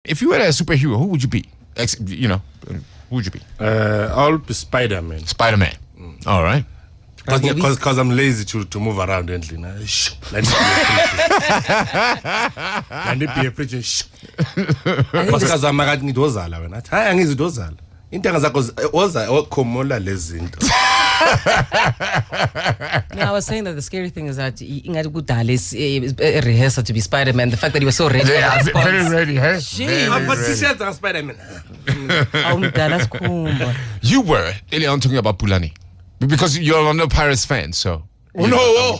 If you were a superhero, who would you be? Who would you be? I'll be Spider-Man. Spider-Man. All right. Because I'm lazy to move around and let me be a preacher. Because I'm not need dozala wena. Hayi angizi dozala. Intanga zakho oza okhomola lezinto. No, I was saying that the scary thing is that Ingadi Budale is a rehearsal to be Spider-Man. The fact that he was so ready. Yeah, very ready, huh? I'm a t-shirt and Spider-Man. You were earlier on talking about Pulani. Because you're not a Pirates fan, so. Oh, no.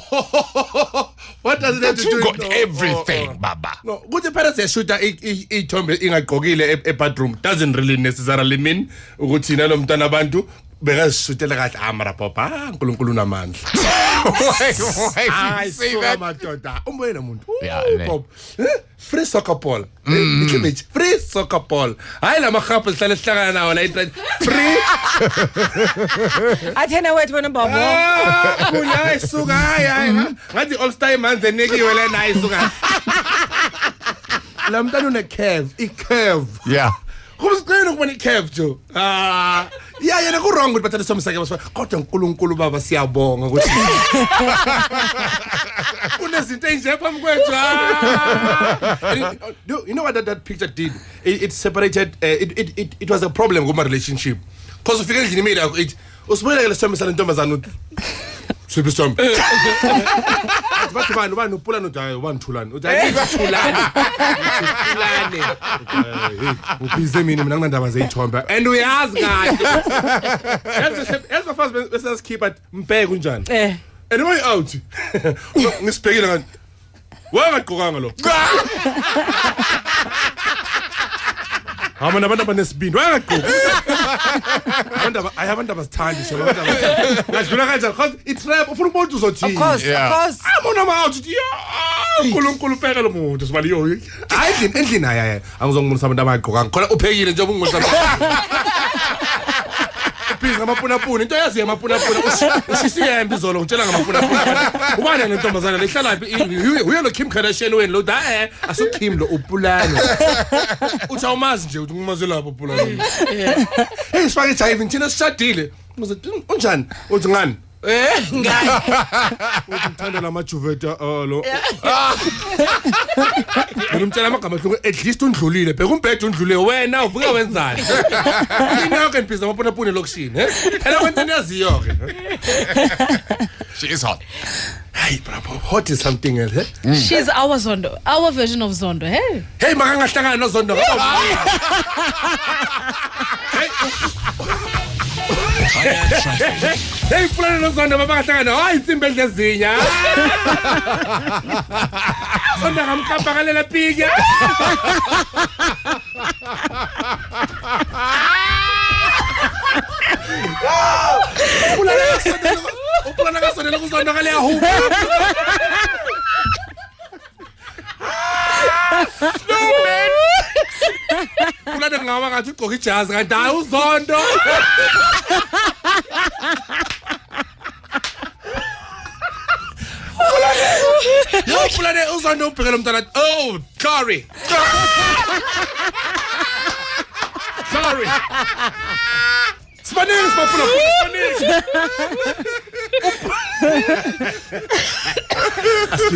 What does that do? You got everything, Baba. No, good the parents shoot a tomb in a cogile a bedroom doesn't really necessarily mean Ugutina Mtana Bantu. Because shoot like Amara Papa, Kuluna man. Why? Say that. Free soccer ball. Free soccer ball. I am a couple Salestana now. Free. I tell you what, when I'm Bob. The all-star man, the nigga will end I sugar. I'm done on a curve. It curve. Yeah. Who's going when it curved you? Yeah, you go wrong with better some seconds. Cotton Kulun Baba Siabong. Goodness, it ain't from you know what that picture did? It separated, it was a problem with my relationship. Because if you made it was when I was telling Thomas and Super Storm. But one who pull on one Tulan. And we ask guys. As the first business keep at Mpegunjan. And way out. Miss Peggy. Where at Korangalo? I'm an abundance bean. Where I go? I haven't ever time to show. It's rap for both to Of course. I'm on a out. I think I was on some of my Koran. Pay the job. Please, I'm a puna. She's here and Bizolo. One and Thomas and we are Kim Kardashian and Loda. I saw Kim Upulano. Uchamas, Mazilla Populano. Hey, it's fine. I even Tina Satile. Was it Unjan? Unjan? At least undlulile bekumphethe undlule wena uvuka wenzani ina ke mpisa mapona pone lokishini phela wena niyaziyo ke She is hot. Hey bravo, hot is something else. She's our Zondo, our version of Zondo. Hey makangahlangana no Zondo. Hey, Fulani no Zondo mabangahlangana. Hayi itsimbele ezinya. Zondo ngamkhamba kalela pika. Fulani ngasondela kuZondo kale yahu. Stupid. Fulani ngawa ngathi ugqoka ijazi kanti hayi uZondo. No, Fulani uZondo ubhekela umntana. Oh, sorry. Sorry. Spanish, Spanish.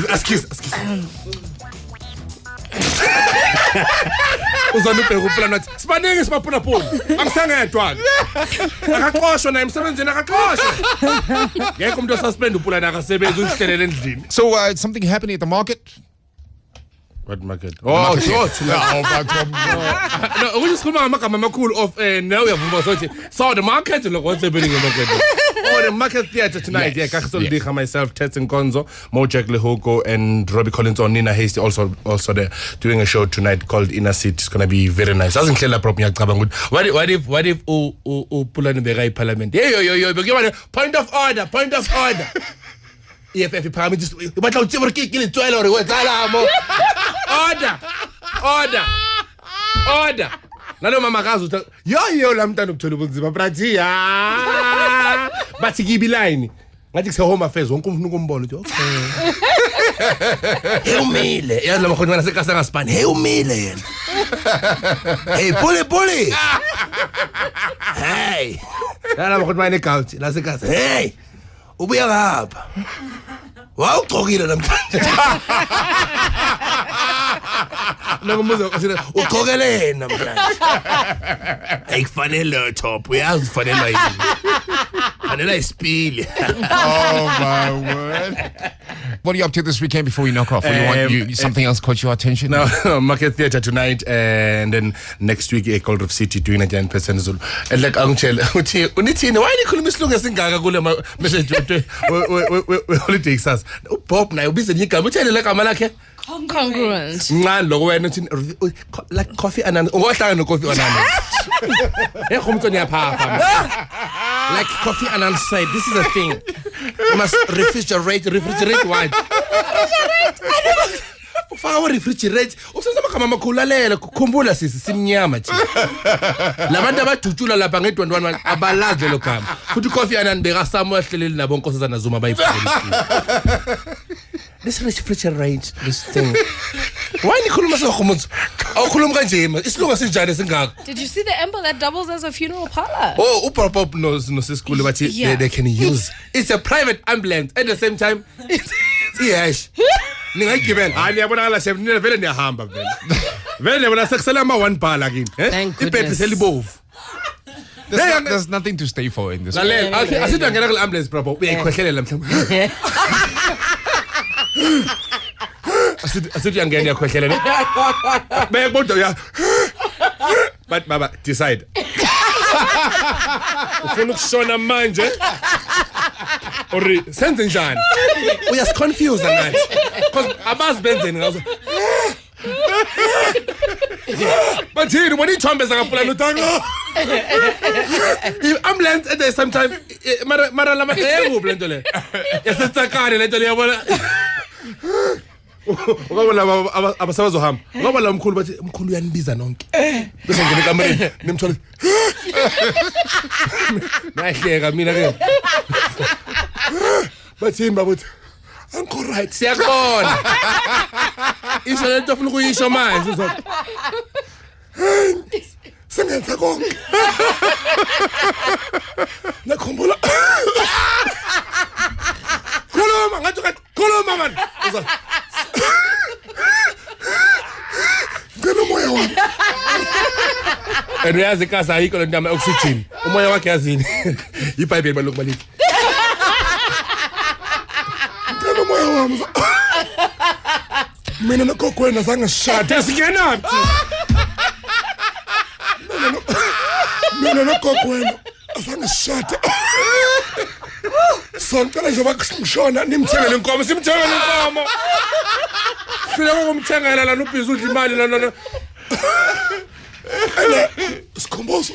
Excuse. Uzanuphe kuplana Spanish mapuna pona. Angisangedwa. Akaxoshwa na emsebenzini akaxoshwa. Ngeke umuntu osuspend uplana akasebenza uhlelele endlini. So something happening at the market? What market? Oh, no, we just come on cool of now we have so the market look what's happening in the market. Oh, the market theater tonight. Yeah, Kakasol myself, Tetsin Konzo, Mojak Lehoko, and Robbie Collins or Nina Hasty also there doing a show tonight called Inner Seat. It's gonna be very nice. Doesn't clear up properly. What if Pulani Berai Parliament? Yo, point of order. EFF parameters but I'll never kick in 12 or what order nalo mama kazi yo lamntana ukuthola ubunzima brathi bathi kibiline ngathi kuse home affairs wonke umuntu ukumbona uthi okay hey umile yazi lama khona nasekasa ngaspani hey umile yena Hey, bully. Hey. Lala bakho mine couch la sekhaya. Hey. Ubuya ngapha. Wawugqokile namhlanje. Nokubuza ukuthi ugqokele namhlanje. Ayikufanele top, uyazi ufanele yini. Fanele isipili. Oh my word. What are you up to this weekend before we knock off? What do you want something else caught your attention? No, Market Theatre tonight, and then next week Gold Reef City doing 99% Zulu. And like Angel, unithini why nikhuluma isilungu esingaka kule message we holiday sas. Bob na ubize igama uthele la gama lakhe. Congruent. Ncane lokho wena uthi like coffee ananas. Ungohlanga no coffee ananas. Khomtso niyaphapha. Like coffee ananas side. This is a thing. You must refrigerate wine. Ufaka refrigerate. Usenza amagama amakhulu lalela kukhumbula simnyama nje. Labantu abadutshula lapha ngedwandwana abalazi lo gama. Futhi coffee ananas beka Samuel hleleli nabo nkosazana Zuma bayifundile. This refrigerate this thing. Why nikhuluma sokhumutso? Awukhuluma kanje isilungu sinjani singaka? Did you see the ember that doubles as a funeral parlor? Oh, Upop knows siskule but they can use. It's a private ambulance at the same time. Yes. Ningayigibela. Hayi niyabonakala chef nina vele niyahamba vele. Vele niyabona sekusela ama 1 bar lakini. Thank goodness. Ibhedi selibovu. There's nothing to stay for in this. Lalela, asithi ngena kule ambulance bro. Uyayikhwehlelela mhlawumbe. Asithi angena yakhwehlelela. Beyibodwa ya. But baba decide. Ufuna ukushona manje? Ori senze njani? Uyasiconfuse ngathi. Because abazi benzeni ngazo. Bathini bona ithombe zakapulana utanga. Ambulance at the same time mara lama eku lento le. Yasetsakane lento le yabona. Ukabona abasabazohamba. Ukabona umkhulu bathi umkhulu uyanibiza nonke. Bese ngene kamereni nimthola. Nahleka mina ke. Bathini babuthi Uncle right siyakona. Isho lento ufuna ukuyisho manje uzothi. Sengenza konke. Nakhumbula. Khuluma ngathi khuluma man. Uzothi. Ngena moya wami. Uyazi ikasa ayikho lento ama oxygen. Umoya wakhe yazini. IBhayibheli balokhu balithi. Ngena moya wami. Mina nogokwena sangashada singenaphi. Mina nogokwena sangashada. Sontela nje bakushona nimthengele inkomo simthengele inkomo. Fika ngokumthengela la nobhizi udla imali la. Sikhombozo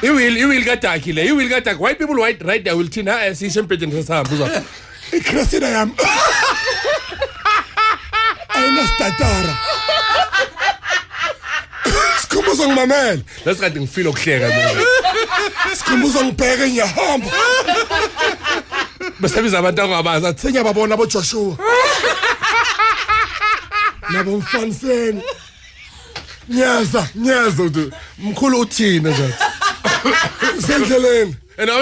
you will get darky le you will get dark white people white right there will thina asishempedeni sesihamba uzwa ikrasina yami ayina statara sikhombozo ngimamela lesikade ngifeel ukuhleka mina sikhombozo ngibheke ngiyahamba besebiza abantu angabazi athenya babona abo Joshua nabo mfaniseni Nyaza uthi mkhulu uthina nje. Sendleleni.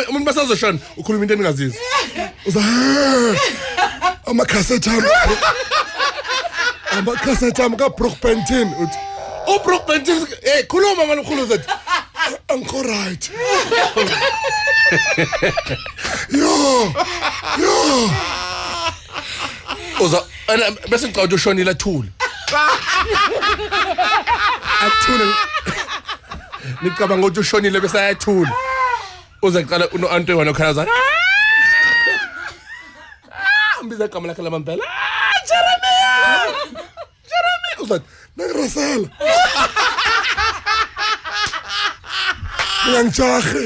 Umuntu basazoshona ukhuluma into eningazizwa. Uza amacassette am ka Brookbenton uthi Brookbenton khuluma manje mkhulu uthi Uncle right. Yo. Uza bese ngicawuthi ushonile athule. Athule nicabanga ukuthi ushonile bese ayathula uze qala uno Anto wena okhalaza umbiza igama lakhe lamambela Jeremy uzathi nangirasela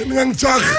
ningangijahe